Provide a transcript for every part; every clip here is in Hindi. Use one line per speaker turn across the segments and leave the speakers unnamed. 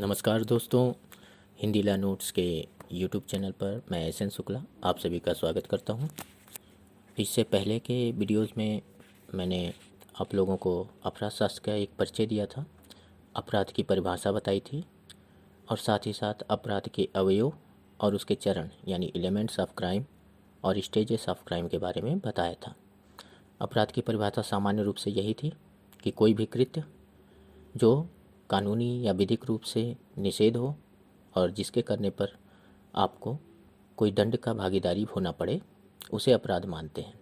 नमस्कार दोस्तों, हिंदी ला नोट्स के यूट्यूब चैनल पर मैं एस एन शुक्ला आप सभी का स्वागत करता हूं। इससे पहले के वीडियोस में मैंने आप लोगों को अपराध शास्त्र का एक परिचय दिया था, अपराध की परिभाषा बताई थी और साथ ही साथ अपराध के अवयव और उसके चरण यानी एलिमेंट्स ऑफ क्राइम और स्टेजेस ऑफ क्राइम के बारे में बताया था। अपराध की परिभाषा सामान्य रूप से यही थी कि कोई भी कृत्य जो कानूनी या विधिक रूप से निषेध हो और जिसके करने पर आपको कोई दंड का भागीदारी होना पड़े, उसे अपराध मानते हैं।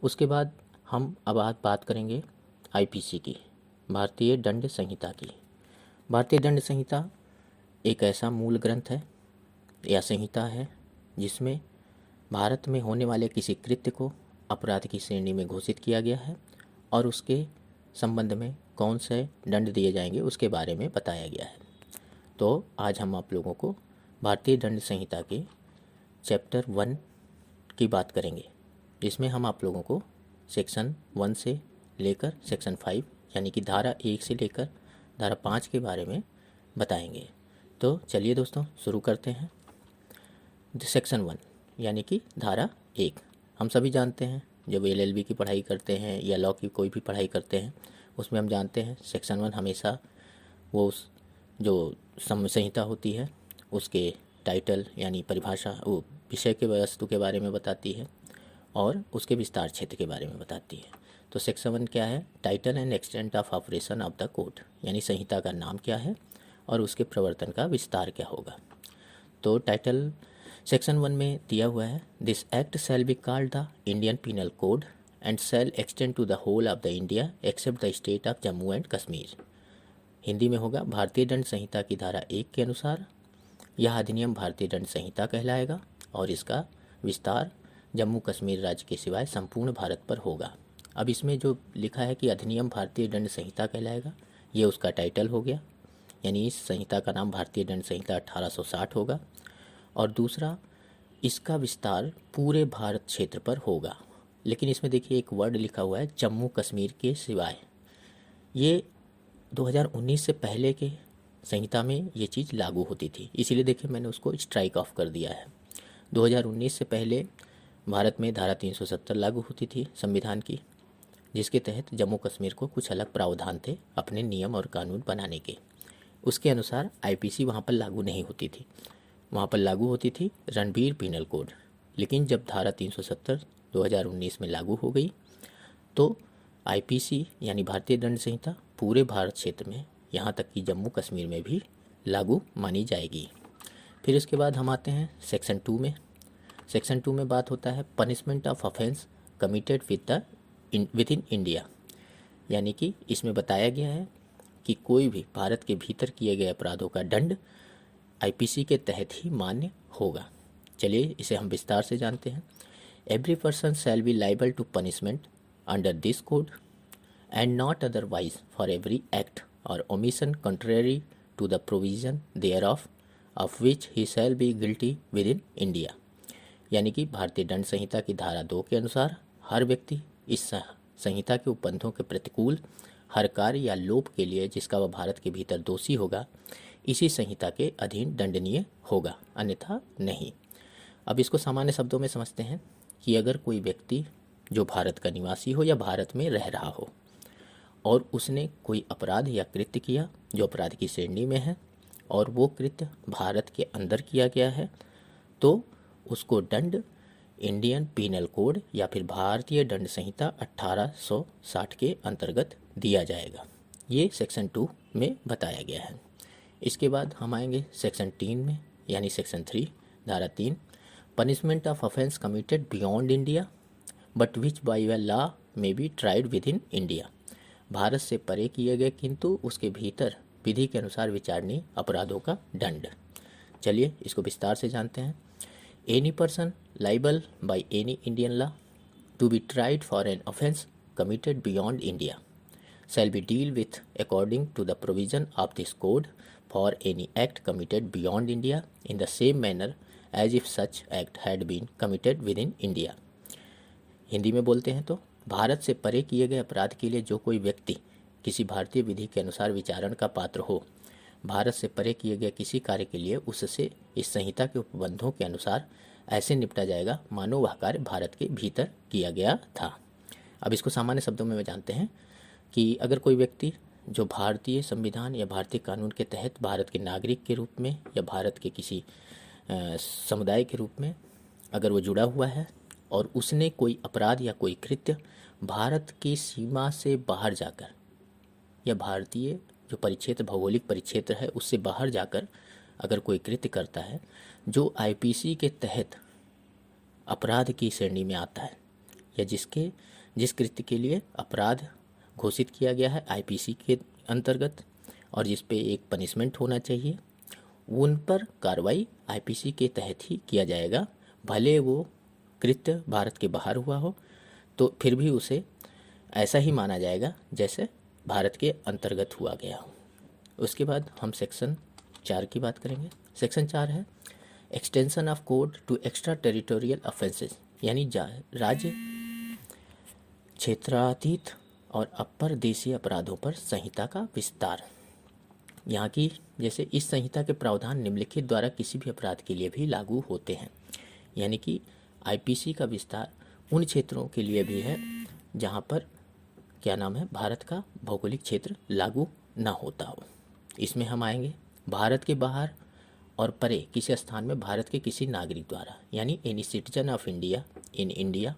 उसके बाद हम अब आज बात करेंगे आईपीसी की, भारतीय दंड संहिता की। भारतीय दंड संहिता एक ऐसा मूल ग्रंथ है या संहिता है जिसमें भारत में होने वाले किसी कृत्य को अपराध की श्रेणी में घोषित किया गया है और उसके संबंध में कौन से दंड दिए जाएंगे उसके बारे में बताया गया है। तो आज हम आप लोगों को भारतीय दंड संहिता के चैप्टर 1 की बात करेंगे, जिसमें हम आप लोगों को सेक्शन 1 से लेकर सेक्शन 5 यानी कि धारा 1 से लेकर धारा 5 के बारे में बताएंगे। तो चलिए दोस्तों शुरू करते हैं। सेक्शन 1 यानी कि धारा 1 हम सभी जानते हैं, जब एलएलबी की पढ़ाई करते हैं या लॉ की कोई भी पढ़ाई करते हैं उसमें हम जानते हैं सेक्शन 1 हमेशा वो जो संहिता होती है उसके टाइटल यानी परिभाषा, वो विषय के वस्तु के बारे में बताती है और उसके विस्तार क्षेत्र के बारे में बताती है। तो सेक्शन 1 क्या है? Title and extent of operation of the code, यानी संहिता का नाम क्या है और उसके प्रवर्तन का विस्तार क्या होगा। तो टाइटल सेक्शन 1 में दिया हुआ है, this act shall be called the Indian penal code and shall extend to the whole of the India except the state of Jammu and Kashmir. Hindi में होगा, भारतीय दंड संहिता की धारा 1 के अनुसार यह अधिनियम भारतीय दंड संहिता कहलाएगा और इसका विस्तार जम्मू कश्मीर राज्य के सिवाय संपूर्ण भारत पर होगा। अब इसमें जो लिखा है कि अधिनियम भारतीय दंड संहिता कहलाएगा, ये उसका टाइटल हो गया, यानी इस संहिता का नाम भारतीय दंड संहिता 1860 होगा। और दूसरा, इसका विस्तार पूरे भारत क्षेत्र पर होगा। लेकिन इसमें देखिए एक वर्ड लिखा हुआ है, जम्मू कश्मीर के सिवाय। ये 2019 से पहले के संहिता में ये चीज़ लागू होती थी, इसीलिए देखिए मैंने उसको स्ट्राइक ऑफ कर दिया है। 2019 से पहले भारत में धारा 370 लागू होती थी संविधान की, जिसके तहत जम्मू कश्मीर को कुछ अलग प्रावधान थे अपने नियम और कानून बनाने के। उसके अनुसार आईपीसी वहाँ पर लागू नहीं होती थी, वहाँ पर लागू होती थी रणबीर पीनल कोड। लेकिन जब धारा 370 2019 में लागू हो गई तो आईपीसी यानी भारतीय दंड संहिता पूरे भारत क्षेत्र में, यहाँ तक कि जम्मू कश्मीर में भी लागू मानी जाएगी। फिर इसके बाद हम आते हैं सेक्शन 2 में। सेक्शन 2 में बात होता है punishment of offence committed with in India, यानी कि इसमें बताया गया है कि कोई भी भारत के भीतर किए गए अपराधों का दंड आईपीसी के तहत ही मान्य होगा। चलिए इसे हम विस्तार से जानते हैं। Every person shall be liable to punishment under this code and not otherwise for every act और omission contrary to the provision thereof which he shall be guilty within India. यानी कि भारतीय दंड संहिता की धारा 2 के अनुसार हर व्यक्ति इस संहिता के उपबंधों के प्रतिकूल हर कार्य या लोप के लिए जिसका वह भारत के भीतर दोषी होगा, इसी संहिता के अधीन दंडनीय होगा, अन्यथा नहीं। अब इसको सामान्य शब्दों में समझते हैं कि अगर कोई व्यक्ति जो भारत का निवासी हो या भारत में रह रहा हो और उसने कोई अपराध या कृत्य किया जो अपराध की श्रेणी में है और वो कृत्य भारत के अंदर किया गया है, तो उसको दंड इंडियन पीनल कोड या फिर भारतीय दंड संहिता 1860 के अंतर्गत दिया जाएगा। ये सेक्शन 2 में बताया गया है। इसके बाद हम आएंगे सेक्शन 3 में, यानी सेक्शन 3 धारा 3, punishment of offence committed beyond India but which by व लॉ में B tried with in India. Bharat से परे किए गए किंतु उसके भीतर विधि के अनुसार विचारणीय अपराधों का दंड। चलिए इसको विस्तार से जानते हैं। Any person liable by any Indian law to be tried for an offence committed beyond India shall be deal with according to the provision of this code for any act committed beyond India in the same manner as if such act had been committed within India। Hindi में बोलते हैं तो भारत से परे किए गए अपराध के लिए जो कोई व्यक्ति किसी भारतीय विधि के अनुसार विचारण का पात्र हो, भारत से परे किए गए किसी कार्य के लिए उससे इस संहिता के उपबंधों के अनुसार ऐसे निपटा जाएगा मानो वह कार्य भारत के भीतर किया गया था। अब इसको सामान्य शब्दों में जानते हैं कि अगर कोई व्यक्ति जो भारतीय संविधान या भारतीय कानून के तहत भारत के नागरिक के रूप में या भारत के किसी समुदाय के रूप में अगर वो जुड़ा हुआ है और उसने कोई अपराध या कोई कृत्य भारत की सीमा से बाहर जाकर या भारतीय जो परिक्षेत्र भौगोलिक परिक्षेत्र है उससे बाहर जाकर अगर कोई कृत्य करता है जो आईपीसी के तहत अपराध की श्रेणी में आता है या जिस कृत्य के लिए अपराध घोषित किया गया है आईपीसी के अंतर्गत और जिस पे एक पनिशमेंट होना चाहिए, उन पर कार्रवाई आईपीसी के तहत ही किया जाएगा। भले वो कृत्य भारत के बाहर हुआ हो तो फिर भी उसे ऐसा ही माना जाएगा जैसे भारत के अंतर्गत हुआ गया हो। उसके बाद हम सेक्शन 4 की बात करेंगे। सेक्शन 4 है extension of code to extraterritorial offences, यानी राज्य क्षेत्रातीत और अपर देशीय अपराधों पर संहिता का विस्तार। यहाँ की जैसे इस संहिता के प्रावधान निम्नलिखित द्वारा किसी भी अपराध के लिए भी लागू होते हैं, यानी कि आईपीसी का विस्तार उन क्षेत्रों के लिए भी है जहाँ पर क्या नाम है भारत का भौगोलिक क्षेत्र लागू ना होता हो। इसमें हम आएंगे भारत के बाहर और परे किसी स्थान में भारत के किसी नागरिक द्वारा, यानी any citizen of India in India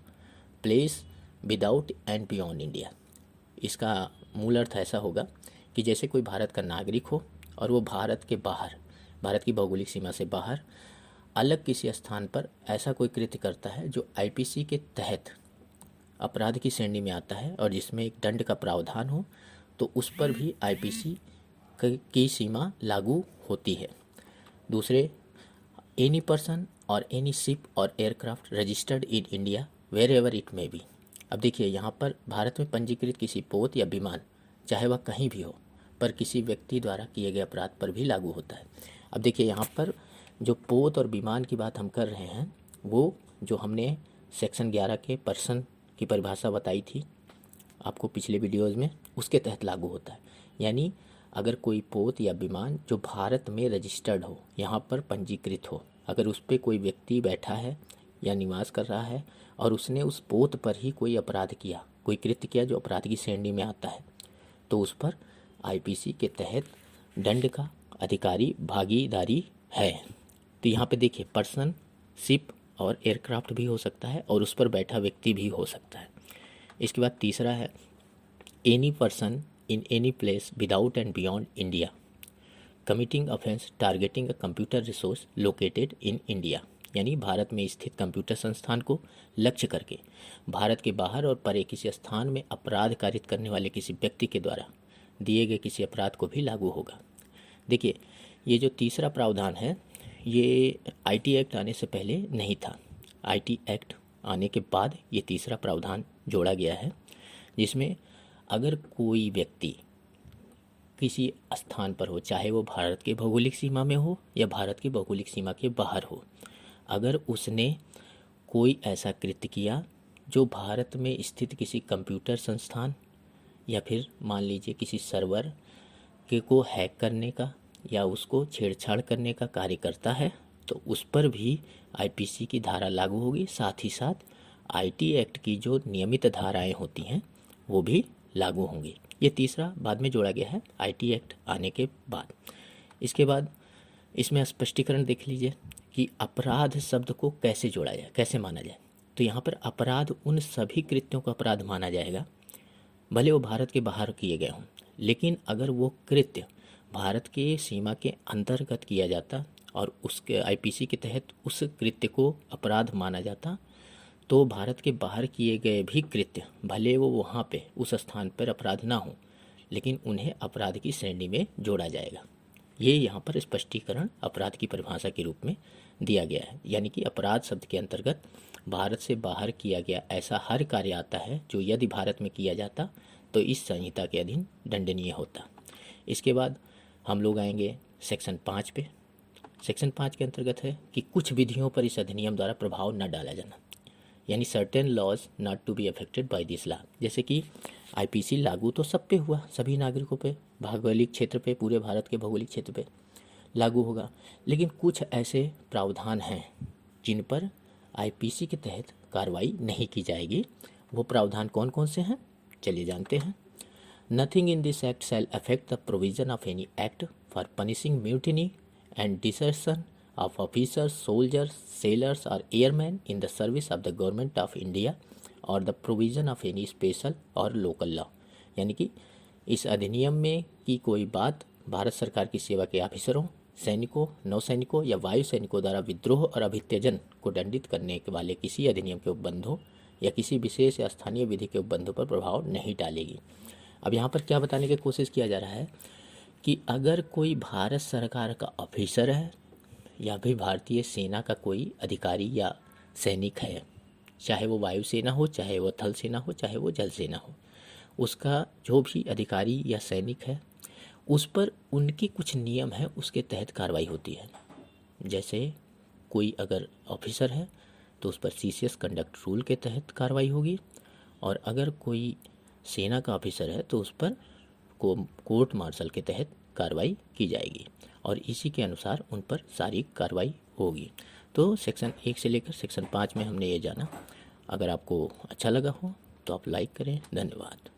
place without and beyond India. इसका मूल अर्थ ऐसा होगा कि जैसे कोई भारत का नागरिक हो और वो भारत के बाहर भारत की भौगोलिक सीमा से बाहर अलग किसी स्थान पर ऐसा कोई कृत्य करता है जो आईपीसी के तहत अपराध की श्रेणी में आता है और जिसमें एक दंड का प्रावधान हो तो उस पर भी आईपीसी की सीमा लागू होती है। दूसरे, एनी पर्सन और एनी शिप और aircraft registered in India wherever it may be. अब देखिए यहाँ पर भारत में पंजीकृत किसी पोत या विमान चाहे वह कहीं भी हो पर किसी व्यक्ति द्वारा किए गए अपराध पर भी लागू होता है। अब देखिए यहाँ पर जो पोत और विमान की बात हम कर रहे हैं वो जो हमने सेक्शन 11 के पर्सन की परिभाषा बताई थी आपको पिछले वीडियोज़ में, उसके तहत लागू होता है। यानी अगर कोई पोत या विमान जो भारत में रजिस्टर्ड हो, यहाँ पर पंजीकृत हो, अगर उस पर कोई व्यक्ति बैठा है या निवास कर रहा है और उसने उस पोत पर ही कोई अपराध किया, कोई कृत्य किया जो अपराध की श्रेणी में आता है, तो उस पर आईपीसी के तहत दंड का अधिकारी भागीदारी है। तो यहाँ पे देखिए पर्सन, शिप और एयरक्राफ्ट भी हो सकता है और उस पर बैठा व्यक्ति भी हो सकता है। इसके बाद तीसरा है any person in any place without and beyond India committing offence targeting a computer resource located in India, यानी भारत में स्थित कंप्यूटर संस्थान को लक्ष्य करके भारत के बाहर और परे किसी स्थान में अपराध कारित करने वाले किसी व्यक्ति के द्वारा दिए गए किसी अपराध को भी लागू होगा। देखिए ये जो तीसरा प्रावधान है ये आईटी एक्ट आने से पहले नहीं था। आईटी एक्ट आने के बाद ये तीसरा प्रावधान जोड़ा गया है जिसमें अगर कोई व्यक्ति किसी स्थान पर हो, चाहे वो भारत के भौगोलिक सीमा में हो या भारत की भौगोलिक सीमा के बाहर हो, अगर उसने कोई ऐसा कृत्य किया जो भारत में स्थित किसी कंप्यूटर संस्थान या फिर मान लीजिए किसी सर्वर के को हैक करने का या उसको छेड़छाड़ करने का कार्य करता है तो उस पर भी आईपीसी की धारा लागू होगी। साथ ही साथ आईटी एक्ट की जो नियमित धाराएं होती हैं वो भी लागू होंगी। ये तीसरा बाद में जोड़ा गया है आईटी एक्ट आने के बाद। इसके बाद इसमें स्पष्टीकरण देख लीजिए कि अपराध शब्द को कैसे जोड़ा जाए, कैसे माना जाए। तो यहाँ पर अपराध उन सभी कृत्यों का अपराध माना जाएगा भले वो भारत के बाहर किए गए हों, लेकिन अगर वो कृत्य भारत के सीमा के अंतर्गत किया जाता और उसके आईपीसी के तहत उस कृत्य को अपराध माना जाता तो भारत के बाहर किए गए भी कृत्य भले वो वहाँ पे उस स्थान पर अपराध ना हो लेकिन उन्हें अपराध की श्रेणी में जोड़ा जाएगा। ये यहाँ पर स्पष्टीकरण अपराध की परिभाषा के रूप में दिया गया है, यानी कि अपराध शब्द के अंतर्गत भारत से बाहर किया गया ऐसा हर कार्य आता है जो यदि भारत में किया जाता तो इस संहिता के अधीन दंडनीय होता। इसके बाद हम लोग आएंगे सेक्शन 5 पे। सेक्शन 5 के अंतर्गत है कि कुछ विधियों पर इस अधिनियम द्वारा प्रभाव न डाला जाना, यानी certain laws not to be affected by this law. जैसे कि आईपीसी लागू तो सब पे हुआ, सभी नागरिकों पे, भौगोलिक क्षेत्र पे, पूरे भारत के भौगोलिक क्षेत्र पे लागू होगा। लेकिन कुछ ऐसे प्रावधान हैं जिन पर आईपीसी के तहत कार्रवाई नहीं की जाएगी। वो प्रावधान कौन कौन से हैं, चलिए जानते हैं। Nothing in this act shall affect the provision of any act for punishing mutiny and desertion of officers, soldiers, sailors और airman in the service of the government of India और the provision of any special और लोकल लॉ। यानी कि इस अधिनियम में की कोई बात भारत सरकार की सेवा के ऑफिसरों, सैनिकों, नौसैनिकों या वायु सैनिकों द्वारा विद्रोह और अभित्यजन को दंडित करने के वाले किसी अधिनियम के उपबंधों या किसी विशेष या स्थानीय विधि के उपबंधों पर प्रभाव नहीं डालेगी। अब यहाँ पर क्या बताने की कोशिश किया जा रहा है कि अगर कोई भारत सरकार का ऑफिसर है या भी भारतीय सेना का कोई अधिकारी या सैनिक है, चाहे वो वायुसेना हो, चाहे वो थल सेना हो, चाहे वो जल सेना हो, उसका जो भी अधिकारी या सैनिक है उस पर उनके कुछ नियम है, उसके तहत कार्रवाई होती है। जैसे कोई अगर ऑफिसर है तो उस पर सीसीएस कंडक्ट रूल के तहत कार्रवाई होगी, और अगर कोई सेना का ऑफिसर है तो उस पर कोर्ट मार्शल के तहत कार्रवाई की जाएगी, और इसी के अनुसार उन पर सारी कार्रवाई होगी। तो सेक्शन 1 से लेकर सेक्शन 5 में हमने ये जाना। अगर आपको अच्छा लगा हो तो आप लाइक करें। धन्यवाद।